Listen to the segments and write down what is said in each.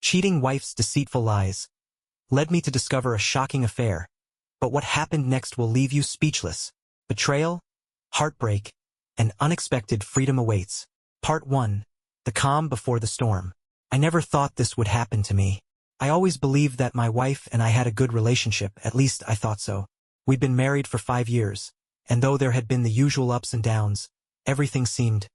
Cheating wife's deceitful lies led me to discover a shocking affair. But what happened next will leave you speechless. Betrayal, heartbreak, and unexpected freedom awaits. Part 1. The calm before the storm. I never thought this would happen to me. I always believed that my wife and I had a good relationship, at least I thought so. We'd been married for 5 years, and though there had been the usual ups and downs, everything seemed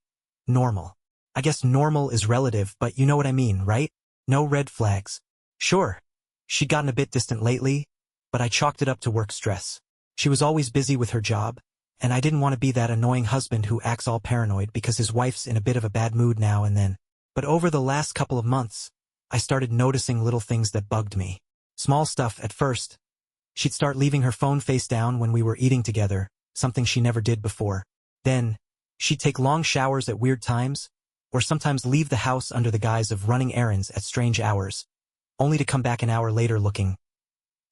normal. I guess normal is relative, but you know what I mean, right? No red flags. Sure, she'd gotten a bit distant lately, but I chalked it up to work stress. She was always busy with her job, and I didn't want to be that annoying husband who acts all paranoid because his wife's in a bit of a bad mood now and then. But over the last couple of months, I started noticing little things that bugged me. Small stuff at first. She'd start leaving her phone face down when we were eating together, something she never did before. Then, she'd take long showers at weird times, or sometimes leave the house under the guise of running errands at strange hours, only to come back an hour later looking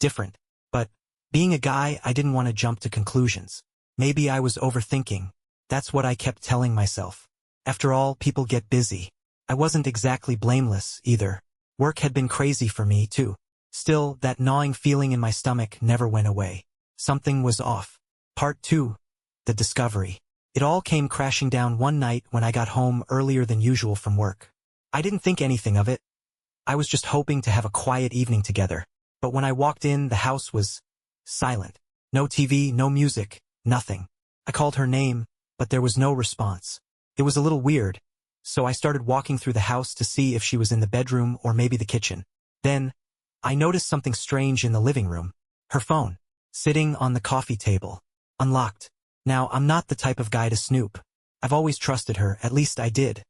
different. But, being a guy, I didn't want to jump to conclusions. Maybe I was overthinking. That's what I kept telling myself. After all, people get busy. I wasn't exactly blameless, either. Work had been crazy for me, too. Still, that gnawing feeling in my stomach never went away. Something was off. Part 2. The discovery. It all came crashing down one night when I got home earlier than usual from work. I didn't think anything of it. I was just hoping to have a quiet evening together. But when I walked in, the house was silent. No TV, no music, nothing. I called her name, but there was no response. It was a little weird, so I started walking through the house to see if she was in the bedroom or maybe the kitchen. Then, I noticed something strange in the living room. Her phone, sitting on the coffee table, unlocked. Now, I'm not the type of guy to snoop. I've always trusted her, at least I did.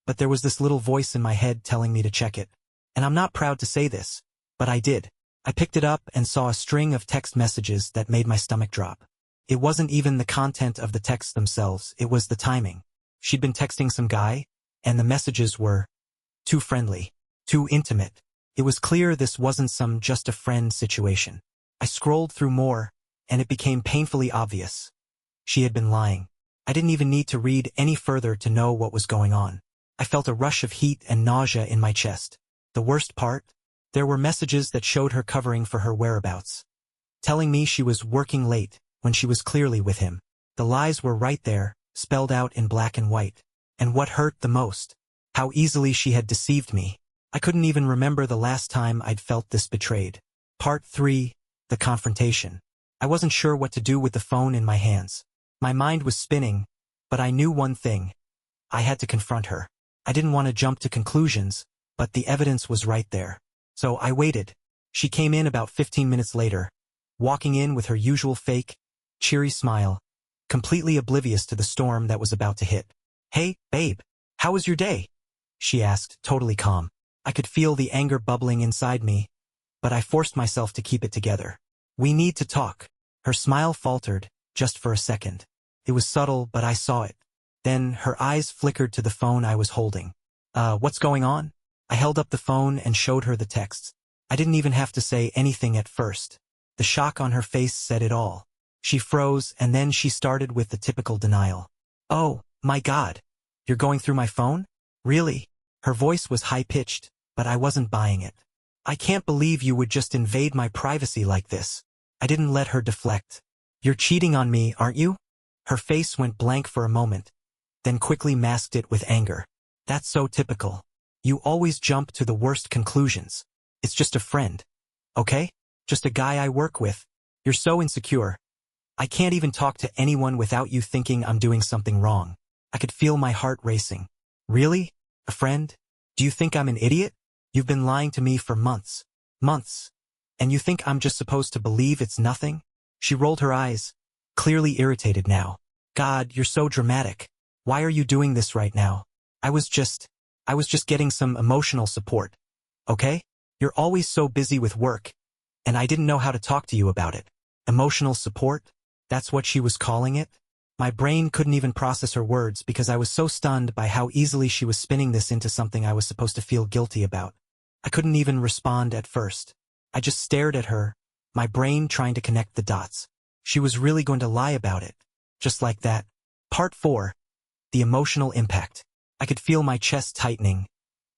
But there was this little voice in my head telling me to check it. And I'm not proud to say this, but I did. I picked it up and saw a string of text messages that made my stomach drop. It wasn't even the content of the texts themselves, it was the timing. She'd been texting some guy, and the messages were too friendly, too intimate. It was clear this wasn't some just a friend situation. I scrolled through more, and it became painfully obvious. She had been lying. I didn't even need to read any further to know what was going on. I felt a rush of heat and nausea in my chest. The worst part? There were messages that showed her covering for her whereabouts, telling me she was working late when she was clearly with him. The lies were right there, spelled out in black and white. And what hurt the most? How easily she had deceived me. I couldn't even remember the last time I'd felt this betrayed. Part 3. The confrontation. I wasn't sure what to do with the phone in my hands. My mind was spinning, but I knew one thing. I had to confront her. I didn't want to jump to conclusions, but the evidence was right there. So I waited. She came in about 15 minutes later, walking in with her usual fake, cheery smile, completely oblivious to the storm that was about to hit. "Hey, babe, how was your day?" she asked, totally calm. I could feel the anger bubbling inside me, but I forced myself to keep it together. "We need to talk." Her smile faltered, just for a second. It was subtle, but I saw it. Then her eyes flickered to the phone I was holding. What's going on?" I held up the phone and showed her the texts. I didn't even have to say anything at first. The shock on her face said it all. She froze, and then she started with the typical denial. "Oh, my God. You're going through my phone? Really?" Her voice was high-pitched, but I wasn't buying it. "I can't believe you would just invade my privacy like this." I didn't let her deflect. "You're cheating on me, aren't you?" Her face went blank for a moment, then quickly masked it with anger. "That's so typical. You always jump to the worst conclusions. It's just a friend. Okay? Just a guy I work with. You're so insecure. I can't even talk to anyone without you thinking I'm doing something wrong." I could feel my heart racing. "Really? A friend? Do you think I'm an idiot? You've been lying to me for months. Months. And you think I'm just supposed to believe it's nothing?" She rolled her eyes, clearly irritated now. "God, you're so dramatic. Why are you doing this right now? I was just getting some emotional support. Okay? You're always so busy with work, and I didn't know how to talk to you about it." Emotional support? That's what she was calling it? My brain couldn't even process her words because I was so stunned by how easily she was spinning this into something I was supposed to feel guilty about. I couldn't even respond at first. I just stared at her, my brain trying to connect the dots. She was really going to lie about it. Just like that. Part 4. The emotional impact. I could feel my chest tightening,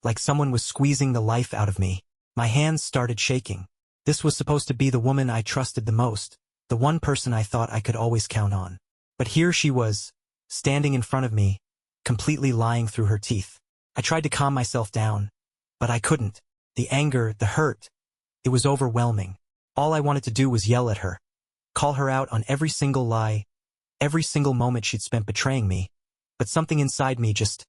like someone was squeezing the life out of me. My hands started shaking. This was supposed to be the woman I trusted the most, the one person I thought I could always count on. But here she was, standing in front of me, completely lying through her teeth. I tried to calm myself down, but I couldn't. The anger, the hurt, it was overwhelming. All I wanted to do was yell at her, call her out on every single lie, every single moment she'd spent betraying me. But something inside me just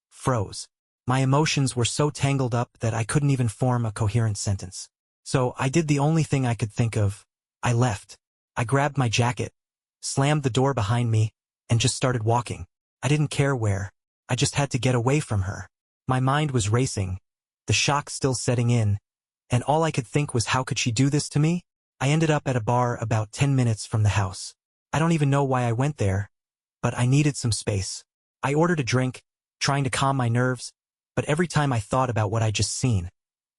froze. My emotions were so tangled up that I couldn't even form a coherent sentence. So I did the only thing I could think of. I left. I grabbed my jacket, slammed the door behind me, and just started walking. I didn't care where. I just had to get away from her. My mind was racing, the shock still setting in, and all I could think was how could she do this to me? I ended up at a bar about 10 minutes from the house. I don't even know why I went there, but I needed some space. I ordered a drink, trying to calm my nerves, but every time I thought about what I'd just seen,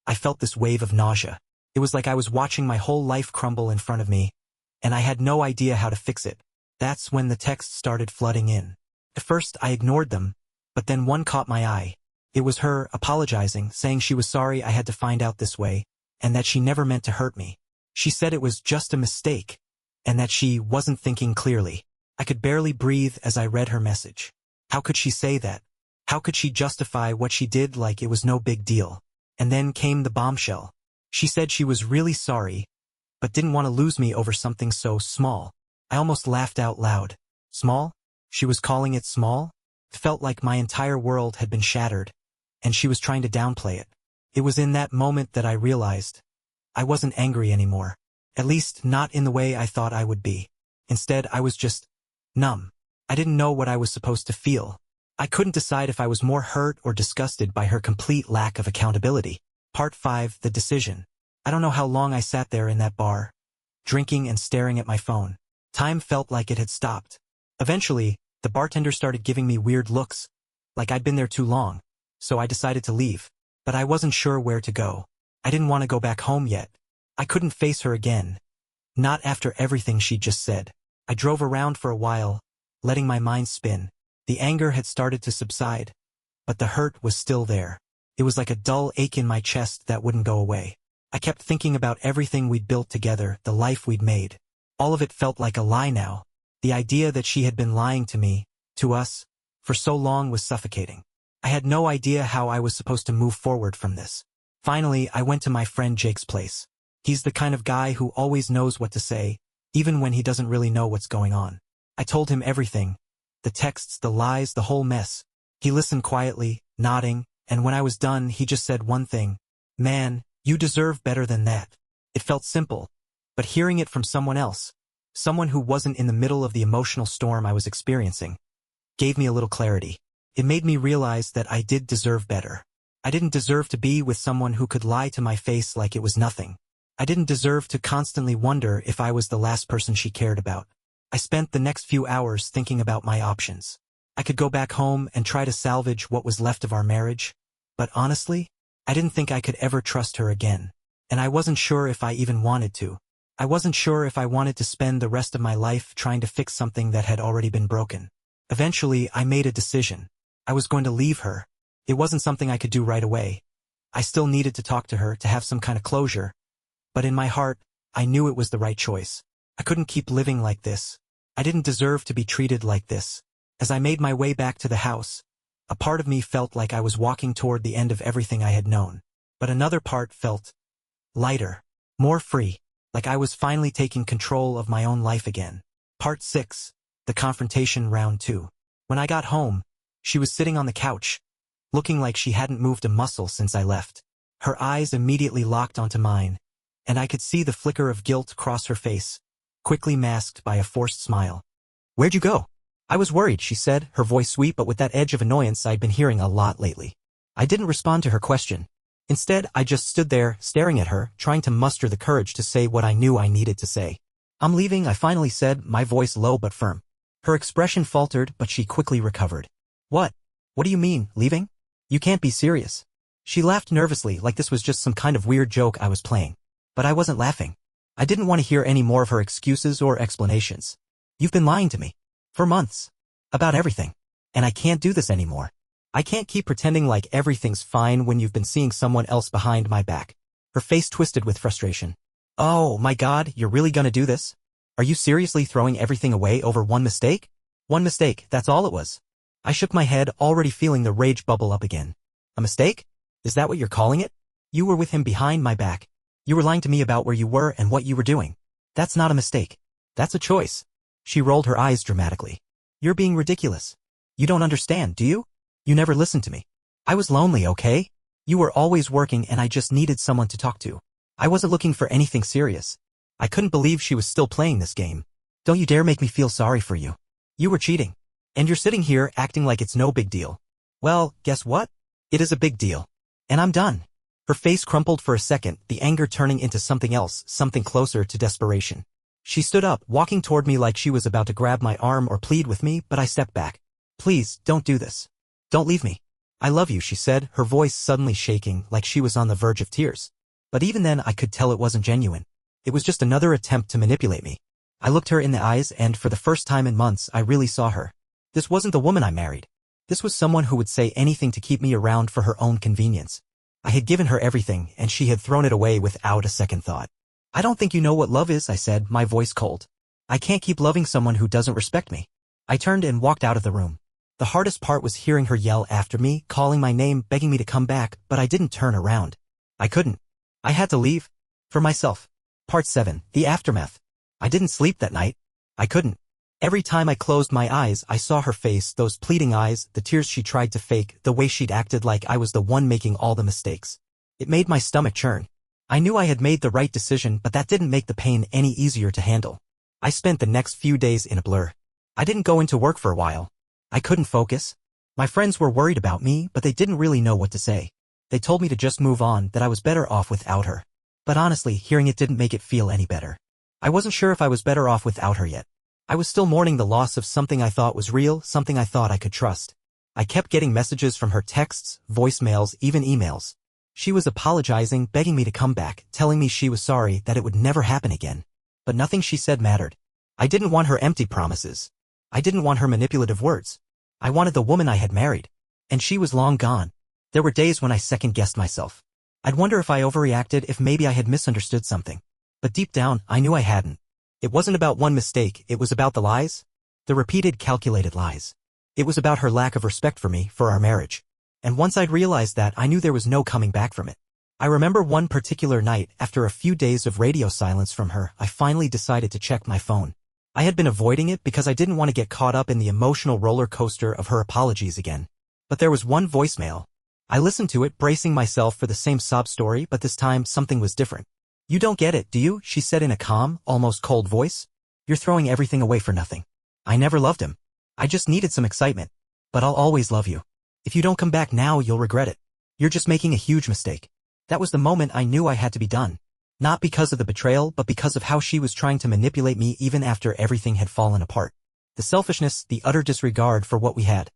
I felt this wave of nausea. It was like I was watching my whole life crumble in front of me, and I had no idea how to fix it. That's when the texts started flooding in. At first, I ignored them, but then one caught my eye. It was her, apologizing, saying she was sorry I had to find out this way, and that she never meant to hurt me. She said it was just a mistake, and that she wasn't thinking clearly. I could barely breathe as I read her message. How could she say that? How could she justify what she did like it was no big deal? And then came the bombshell. She said she was really sorry, but didn't want to lose me over something so small. I almost laughed out loud. Small? She was calling it small? It felt like my entire world had been shattered, and she was trying to downplay it. It was in that moment that I realized I wasn't angry anymore. At least not in the way I thought I would be. Instead, I was just numb. I didn't know what I was supposed to feel. I couldn't decide if I was more hurt or disgusted by her complete lack of accountability. Part 5, The Decision. I don't know how long I sat there in that bar, drinking and staring at my phone. Time felt like it had stopped. Eventually, the bartender started giving me weird looks, like I'd been there too long, so I decided to leave. But I wasn't sure where to go. I didn't want to go back home yet. I couldn't face her again. Not after everything she'd just said. I drove around for a while, letting my mind spin. The anger had started to subside, but the hurt was still there. It was like a dull ache in my chest that wouldn't go away. I kept thinking about everything we'd built together, the life we'd made. All of it felt like a lie now. The idea that she had been lying to me, to us, for so long was suffocating. I had no idea how I was supposed to move forward from this. Finally, I went to my friend Jake's place. He's the kind of guy who always knows what to say, even when he doesn't really know what's going on. I told him everything. The texts, the lies, the whole mess. He listened quietly, nodding, and when I was done, he just said one thing. Man, you deserve better than that. It felt simple, but hearing it from someone else, someone who wasn't in the middle of the emotional storm I was experiencing, gave me a little clarity. It made me realize that I did deserve better. I didn't deserve to be with someone who could lie to my face like it was nothing. I didn't deserve to constantly wonder if I was the last person she cared about. I spent the next few hours thinking about my options. I could go back home and try to salvage what was left of our marriage, but honestly, I didn't think I could ever trust her again. And I wasn't sure if I even wanted to. I wasn't sure if I wanted to spend the rest of my life trying to fix something that had already been broken. Eventually, I made a decision. I was going to leave her. It wasn't something I could do right away. I still needed to talk to her to have some kind of closure. But in my heart, I knew it was the right choice. I couldn't keep living like this. I didn't deserve to be treated like this. As I made my way back to the house, a part of me felt like I was walking toward the end of everything I had known. But another part felt lighter, more free, like I was finally taking control of my own life again. Part 6, The Confrontation Round 2. When I got home, she was sitting on the couch, looking like she hadn't moved a muscle since I left. Her eyes immediately locked onto mine, and I could see the flicker of guilt cross her face, quickly masked by a forced smile. "Where'd you go?" "I was worried," she said, her voice sweet but with that edge of annoyance I'd been hearing a lot lately. I didn't respond to her question. Instead, I just stood there, staring at her, trying to muster the courage to say what I knew I needed to say. "I'm leaving," I finally said, my voice low but firm. Her expression faltered, but she quickly recovered. "What? What do you mean, leaving? You can't be serious." She laughed nervously, like this was just some kind of weird joke I was playing. But I wasn't laughing. I didn't want to hear any more of her excuses or explanations. "You've been lying to me. For months. About everything. And I can't do this anymore." I can't keep pretending like everything's fine when you've been seeing someone else behind my back. Her face twisted with frustration. Oh my God, you're really gonna do this? Are you seriously throwing everything away over one mistake? One mistake, that's all it was. I shook my head, already feeling the rage bubble up again. A mistake? Is that what you're calling it? You were with him behind my back. You were lying to me about where you were and what you were doing. That's not a mistake. That's a choice. She rolled her eyes dramatically. You're being ridiculous. You don't understand, do you? You never listened to me. I was lonely, okay? You were always working and I just needed someone to talk to. I wasn't looking for anything serious. I couldn't believe she was still playing this game. Don't you dare make me feel sorry for you. You were cheating. And you're sitting here acting like it's no big deal. Well, guess what? It is a big deal. And I'm done. Her face crumpled for a second, the anger turning into something else, something closer to desperation. She stood up, walking toward me like she was about to grab my arm or plead with me, but I stepped back. Please, don't do this. Don't leave me. I love you, she said, her voice suddenly shaking like she was on the verge of tears. But even then I could tell it wasn't genuine. It was just another attempt to manipulate me. I looked her in the eyes and for the first time in months I really saw her. This wasn't the woman I married. This was someone who would say anything to keep me around for her own convenience. I had given her everything and she had thrown it away without a second thought. I don't think you know what love is, I said, my voice cold. I can't keep loving someone who doesn't respect me. I turned and walked out of the room. The hardest part was hearing her yell after me, calling my name, begging me to come back, but I didn't turn around. I couldn't. I had to leave. For myself. Part 7. The Aftermath. I didn't sleep that night. I couldn't. Every time I closed my eyes, I saw her face, those pleading eyes, the tears she tried to fake, the way she'd acted like I was the one making all the mistakes. It made my stomach churn. I knew I had made the right decision, but that didn't make the pain any easier to handle. I spent the next few days in a blur. I didn't go into work for a while. I couldn't focus. My friends were worried about me, but they didn't really know what to say. They told me to just move on, that I was better off without her. But honestly, hearing it didn't make it feel any better. I wasn't sure if I was better off without her yet. I was still mourning the loss of something I thought was real, something I thought I could trust. I kept getting messages from her, texts, voicemails, even emails. She was apologizing, begging me to come back, telling me she was sorry, that it would never happen again. But nothing she said mattered. I didn't want her empty promises. I didn't want her manipulative words. I wanted the woman I had married. And she was long gone. There were days when I second-guessed myself. I'd wonder if I overreacted, if maybe I had misunderstood something. But deep down, I knew I hadn't. It wasn't about one mistake, it was about the lies. The repeated, calculated lies. It was about her lack of respect for me, for our marriage. And once I'd realized that, I knew there was no coming back from it. I remember one particular night, after a few days of radio silence from her, I finally decided to check my phone. I had been avoiding it because I didn't want to get caught up in the emotional roller coaster of her apologies again. But there was one voicemail. I listened to it, bracing myself for the same sob story, but this time something was different. You don't get it, do you? She said in a calm, almost cold voice. You're throwing everything away for nothing. I never loved him. I just needed some excitement. But I'll always love you. If you don't come back now, you'll regret it. You're just making a huge mistake. That was the moment I knew I had to be done. Not because of the betrayal, but because of how she was trying to manipulate me even after everything had fallen apart. The selfishness, the utter disregard for what we had.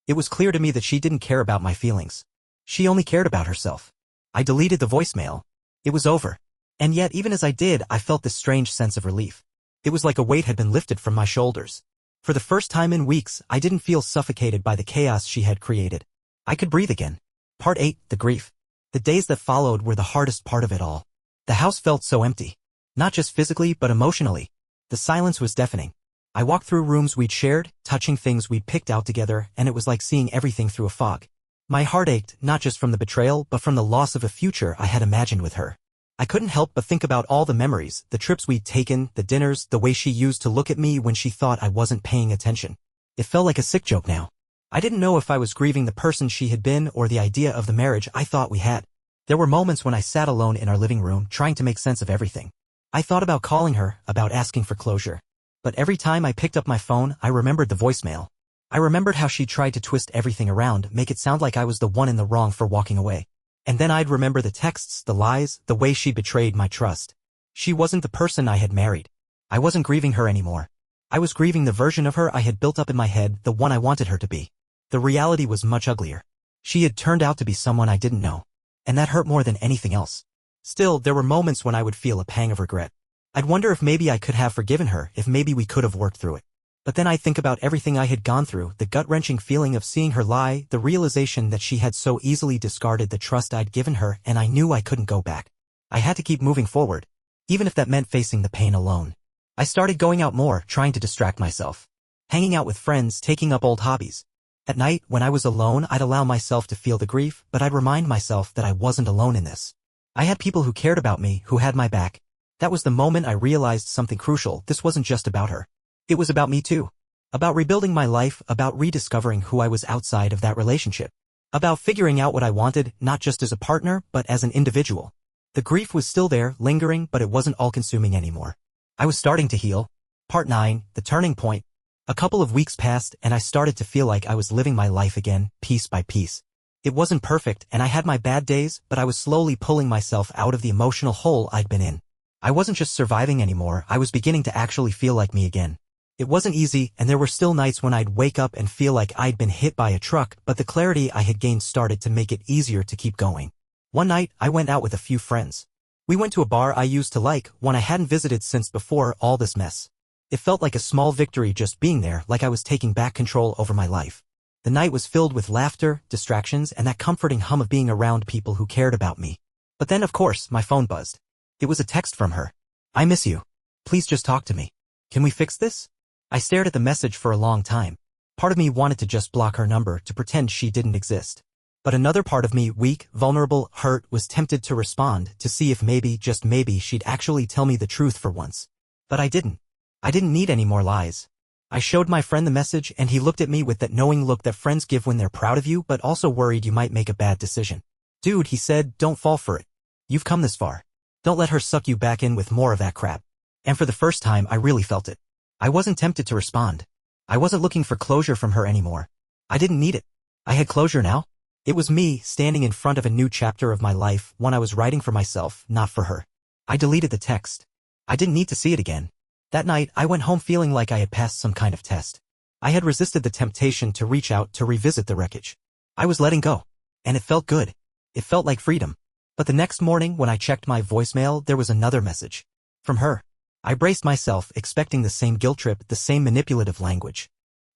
It was clear to me that she didn't care about my feelings. She only cared about herself. I deleted the voicemail. It was over. And yet, even as I did, I felt this strange sense of relief. It was like a weight had been lifted from my shoulders. For the first time in weeks, I didn't feel suffocated by the chaos she had created. I could breathe again. Part 8. The Grief. The days that followed were the hardest part of it all. The house felt so empty. Not just physically, but emotionally. The silence was deafening. I walked through rooms we'd shared, touching things we'd picked out together, and it was like seeing everything through a fog. My heart ached, not just from the betrayal, but from the loss of a future I had imagined with her. I couldn't help but think about all the memories, the trips we'd taken, the dinners, the way she used to look at me when she thought I wasn't paying attention. It felt like a sick joke now. I didn't know if I was grieving the person she had been or the idea of the marriage I thought we had. There were moments when I sat alone in our living room trying to make sense of everything. I thought about calling her, about asking for closure. But every time I picked up my phone, I remembered the voicemail. I remembered how she tried to twist everything around, make it sound like I was the one in the wrong for walking away. And then I'd remember the texts, the lies, the way she betrayed my trust. She wasn't the person I had married. I wasn't grieving her anymore. I was grieving the version of her I had built up in my head, the one I wanted her to be. The reality was much uglier. She had turned out to be someone I didn't know. And that hurt more than anything else. Still, there were moments when I would feel a pang of regret. I'd wonder if maybe I could have forgiven her, if maybe we could have worked through it. But then I'd think about everything I had gone through, the gut-wrenching feeling of seeing her lie, the realization that she had so easily discarded the trust I'd given her, and I knew I couldn't go back. I had to keep moving forward, even if that meant facing the pain alone. I started going out more, trying to distract myself. Hanging out with friends, taking up old hobbies. At night, when I was alone, I'd allow myself to feel the grief, but I'd remind myself that I wasn't alone in this. I had people who cared about me, who had my back. That was the moment I realized something crucial. This wasn't just about her. It was about me too. About rebuilding my life, about rediscovering who I was outside of that relationship. About figuring out what I wanted, not just as a partner, but as an individual. The grief was still there, lingering, but it wasn't all-consuming anymore. I was starting to heal. Part 9, the turning point. A couple of weeks passed, and I started to feel like I was living my life again, piece by piece. It wasn't perfect, and I had my bad days, but I was slowly pulling myself out of the emotional hole I'd been in. I wasn't just surviving anymore, I was beginning to actually feel like me again. It wasn't easy, and there were still nights when I'd wake up and feel like I'd been hit by a truck, but the clarity I had gained started to make it easier to keep going. One night, I went out with a few friends. We went to a bar I used to like, one I hadn't visited since before all this mess. It felt like a small victory just being there, like I was taking back control over my life. The night was filled with laughter, distractions, and that comforting hum of being around people who cared about me. But then, of course, my phone buzzed. It was a text from her. "I miss you. Please just talk to me. Can we fix this?" I stared at the message for a long time. Part of me wanted to just block her number, to pretend she didn't exist. But another part of me, weak, vulnerable, hurt, was tempted to respond, to see if maybe, just maybe, she'd actually tell me the truth for once. But I didn't. I didn't need any more lies. I showed my friend the message, and he looked at me with that knowing look that friends give when they're proud of you but also worried you might make a bad decision. "Dude," he said, "don't fall for it. You've come this far. Don't let her suck you back in with more of that crap." And for the first time, I really felt it. I wasn't tempted to respond. I wasn't looking for closure from her anymore. I didn't need it. I had closure now. It was me, standing in front of a new chapter of my life, one I was writing for myself, not for her. I deleted the text. I didn't need to see it again. That night, I went home feeling like I had passed some kind of test. I had resisted the temptation to reach out to revisit the wreckage. I was letting go. And it felt good. It felt like freedom. But the next morning, when I checked my voicemail, there was another message. From her. I braced myself, expecting the same guilt trip, the same manipulative language.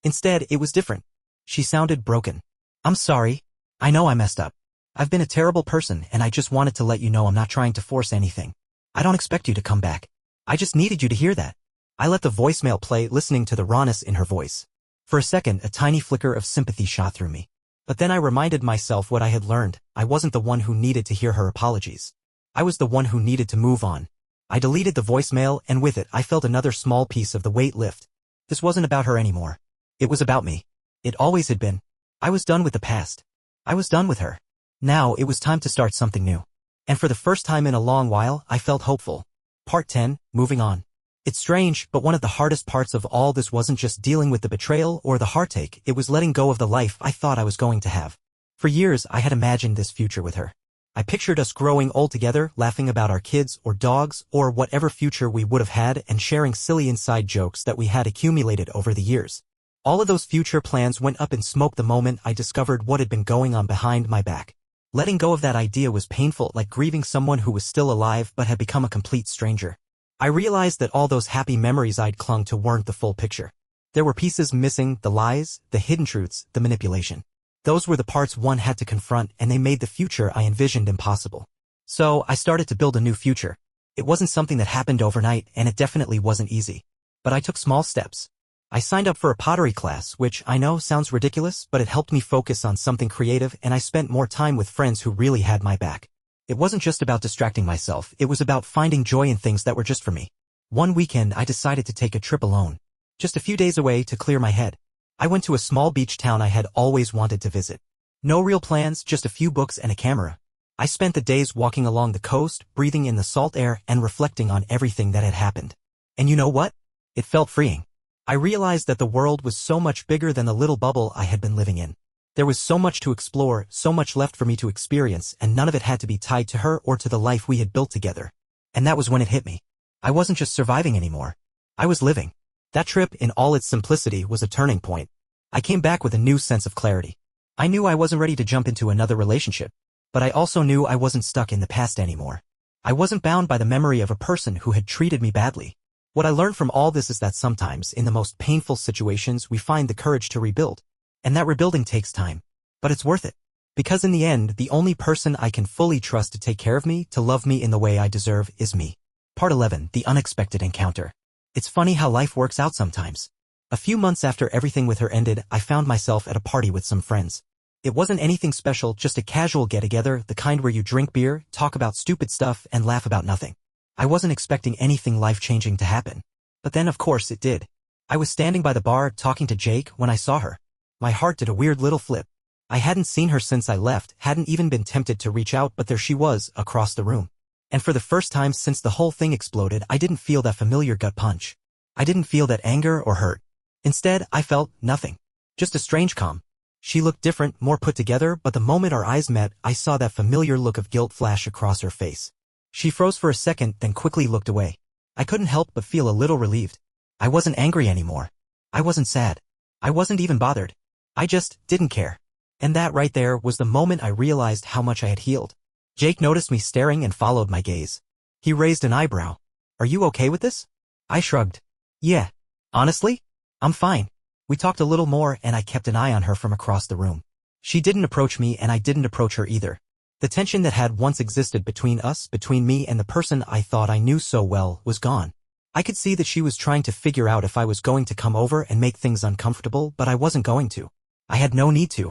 Instead, it was different. She sounded broken. "I'm sorry. I know I messed up. I've been a terrible person, and I just wanted to let you know I'm not trying to force anything. I don't expect you to come back. I just needed you to hear that." I let the voicemail play, listening to the rawness in her voice. For a second, a tiny flicker of sympathy shot through me. But then I reminded myself what I had learned. I wasn't the one who needed to hear her apologies. I was the one who needed to move on. I deleted the voicemail, and with it, I felt another small piece of the weight lift. This wasn't about her anymore. It was about me. It always had been. I was done with the past. I was done with her. Now, it was time to start something new. And for the first time in a long while, I felt hopeful. Part 10, moving on. It's strange, but one of the hardest parts of all this wasn't just dealing with the betrayal or the heartache, it was letting go of the life I thought I was going to have. For years, I had imagined this future with her. I pictured us growing old together, laughing about our kids or dogs or whatever future we would have had, and sharing silly inside jokes that we had accumulated over the years. All of those future plans went up in smoke the moment I discovered what had been going on behind my back. Letting go of that idea was painful, like grieving someone who was still alive but had become a complete stranger. I realized that all those happy memories I'd clung to weren't the full picture. There were pieces missing, the lies, the hidden truths, the manipulation. Those were the parts one had to confront, and they made the future I envisioned impossible. So, I started to build a new future. It wasn't something that happened overnight, and it definitely wasn't easy. But I took small steps. I signed up for a pottery class, which I know sounds ridiculous, but it helped me focus on something creative, and I spent more time with friends who really had my back. It wasn't just about distracting myself, it was about finding joy in things that were just for me. One weekend, I decided to take a trip alone. Just a few days away to clear my head. I went to a small beach town I had always wanted to visit. No real plans, just a few books and a camera. I spent the days walking along the coast, breathing in the salt air, and reflecting on everything that had happened. And you know what? It felt freeing. I realized that the world was so much bigger than the little bubble I had been living in. There was so much to explore, so much left for me to experience, and none of it had to be tied to her or to the life we had built together. And that was when it hit me. I wasn't just surviving anymore. I was living. That trip, in all its simplicity, was a turning point. I came back with a new sense of clarity. I knew I wasn't ready to jump into another relationship, but I also knew I wasn't stuck in the past anymore. I wasn't bound by the memory of a person who had treated me badly. What I learned from all this is that sometimes, in the most painful situations, we find the courage to rebuild. And that rebuilding takes time. But it's worth it. Because in the end, the only person I can fully trust to take care of me, to love me in the way I deserve, is me. Part 11. The Unexpected Encounter. It's funny how life works out sometimes. A few months after everything with her ended, I found myself at a party with some friends. It wasn't anything special, just a casual get-together, the kind where you drink beer, talk about stupid stuff, and laugh about nothing. I wasn't expecting anything life-changing to happen. But then, of course, it did. I was standing by the bar, talking to Jake, when I saw her. My heart did a weird little flip. I hadn't seen her since I left, hadn't even been tempted to reach out, but there she was, across the room. And for the first time since the whole thing exploded, I didn't feel that familiar gut punch. I didn't feel that anger or hurt. Instead, I felt nothing. Just a strange calm. She looked different, more put together, but the moment our eyes met, I saw that familiar look of guilt flash across her face. She froze for a second, then quickly looked away. I couldn't help but feel a little relieved. I wasn't angry anymore. I wasn't sad. I wasn't even bothered. I just didn't care. And that right there was the moment I realized how much I had healed. Jake noticed me staring and followed my gaze. He raised an eyebrow. "Are you okay with this?" I shrugged. "Yeah. Honestly? I'm fine." We talked a little more and I kept an eye on her from across the room. She didn't approach me and I didn't approach her either. The tension that had once existed between us, between me and the person I thought I knew so well, was gone. I could see that she was trying to figure out if I was going to come over and make things uncomfortable, but I wasn't going to. I had no need to.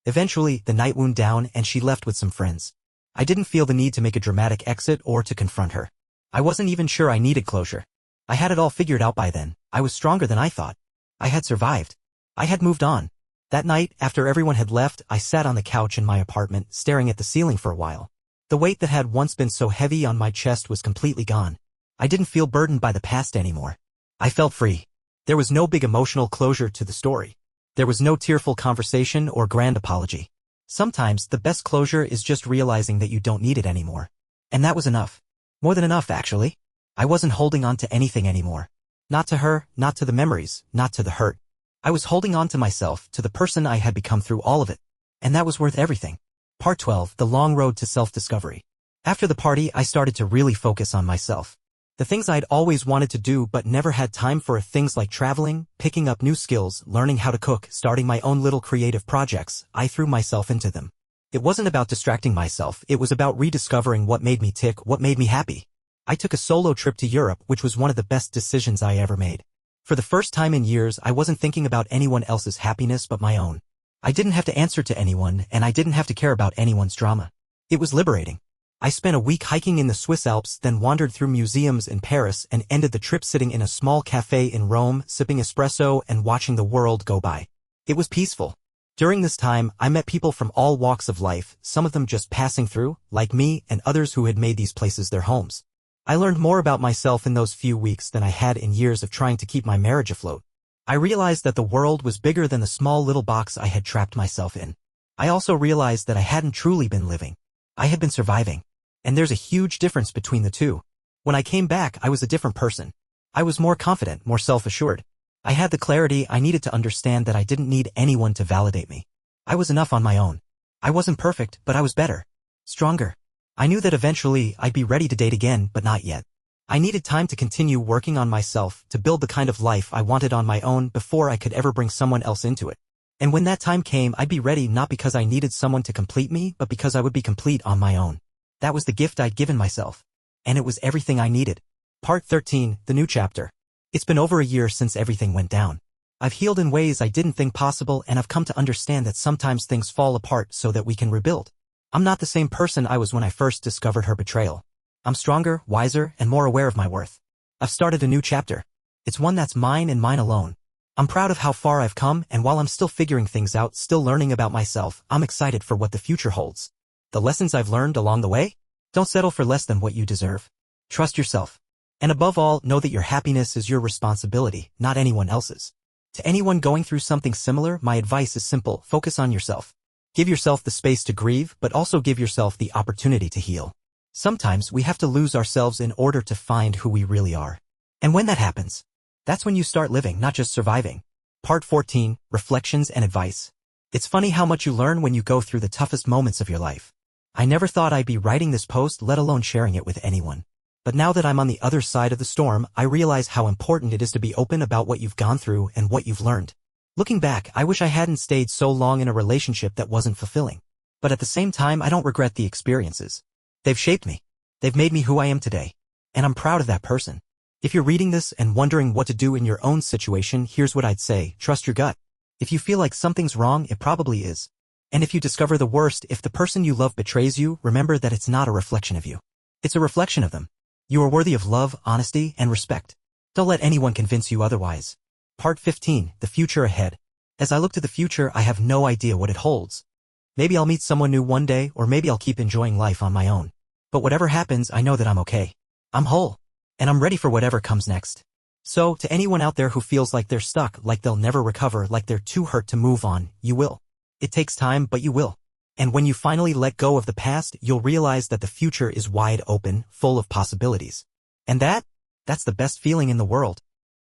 Eventually, the night wound down and she left with some friends. I didn't feel the need to make a dramatic exit or to confront her. I wasn't even sure I needed closure. I had it all figured out by then. I was stronger than I thought. I had survived. I had moved on. That night, after everyone had left, I sat on the couch in my apartment, staring at the ceiling for a while. The weight that had once been so heavy on my chest was completely gone. I didn't feel burdened by the past anymore. I felt free. There was no big emotional closure to the story. There was no tearful conversation or grand apology. Sometimes, the best closure is just realizing that you don't need it anymore. And that was enough. More than enough, actually. I wasn't holding on to anything anymore. Not to her, not to the memories, not to the hurt. I was holding on to myself, to the person I had become through all of it. And that was worth everything. Part 12. The Long Road to Self-Discovery. After the party, I started to really focus on myself. The things I'd always wanted to do but never had time for, things like traveling, picking up new skills, learning how to cook, starting my own little creative projects. I threw myself into them. It wasn't about distracting myself, it was about rediscovering what made me tick, what made me happy. I took a solo trip to Europe, which was one of the best decisions I ever made. For the first time in years, I wasn't thinking about anyone else's happiness but my own. I didn't have to answer to anyone, and I didn't have to care about anyone's drama. It was liberating. I spent a week hiking in the Swiss Alps, then wandered through museums in Paris and ended the trip sitting in a small cafe in Rome, sipping espresso and watching the world go by. It was peaceful. During this time, I met people from all walks of life, some of them just passing through, like me, and others who had made these places their homes. I learned more about myself in those few weeks than I had in years of trying to keep my marriage afloat. I realized that the world was bigger than the small little box I had trapped myself in. I also realized that I hadn't truly been living. I had been surviving. And there's a huge difference between the two. When I came back, I was a different person. I was more confident, more self-assured. I had the clarity I needed to understand that I didn't need anyone to validate me. I was enough on my own. I wasn't perfect, but I was better. Stronger. I knew that eventually I'd be ready to date again, but not yet. I needed time to continue working on myself, to build the kind of life I wanted on my own before I could ever bring someone else into it. And when that time came, I'd be ready not because I needed someone to complete me, but because I would be complete on my own. That was the gift I'd given myself. And it was everything I needed. Part 13. The New Chapter. It's been over a year since everything went down. I've healed in ways I didn't think possible, and I've come to understand that sometimes things fall apart so that we can rebuild. I'm not the same person I was when I first discovered her betrayal. I'm stronger, wiser, and more aware of my worth. I've started a new chapter. It's one that's mine and mine alone. I'm proud of how far I've come, and while I'm still figuring things out, still learning about myself, I'm excited for what the future holds. The lessons I've learned along the way? Don't settle for less than what you deserve. Trust yourself. And above all, know that your happiness is your responsibility, not anyone else's. To anyone going through something similar, my advice is simple: focus on yourself. Give yourself the space to grieve, but also give yourself the opportunity to heal. Sometimes we have to lose ourselves in order to find who we really are. And when that happens, that's when you start living, not just surviving. Part 14. Reflections and Advice. It's funny how much you learn when you go through the toughest moments of your life. I never thought I'd be writing this post, let alone sharing it with anyone. But now that I'm on the other side of the storm, I realize how important it is to be open about what you've gone through and what you've learned. Looking back, I wish I hadn't stayed so long in a relationship that wasn't fulfilling. But at the same time, I don't regret the experiences. They've shaped me. They've made me who I am today. And I'm proud of that person. If you're reading this and wondering what to do in your own situation, here's what I'd say. Trust your gut. If you feel like something's wrong, it probably is. And if you discover the worst, if the person you love betrays you, remember that it's not a reflection of you. It's a reflection of them. You are worthy of love, honesty, and respect. Don't let anyone convince you otherwise. Part 15, The Future Ahead. As I look to the future, I have no idea what it holds. Maybe I'll meet someone new one day, or maybe I'll keep enjoying life on my own. But whatever happens, I know that I'm okay. I'm whole. And I'm ready for whatever comes next. So, to anyone out there who feels like they're stuck, like they'll never recover, like they're too hurt to move on, you will. It takes time, but you will. And when you finally let go of the past, you'll realize that the future is wide open, full of possibilities. And that's the best feeling in the world.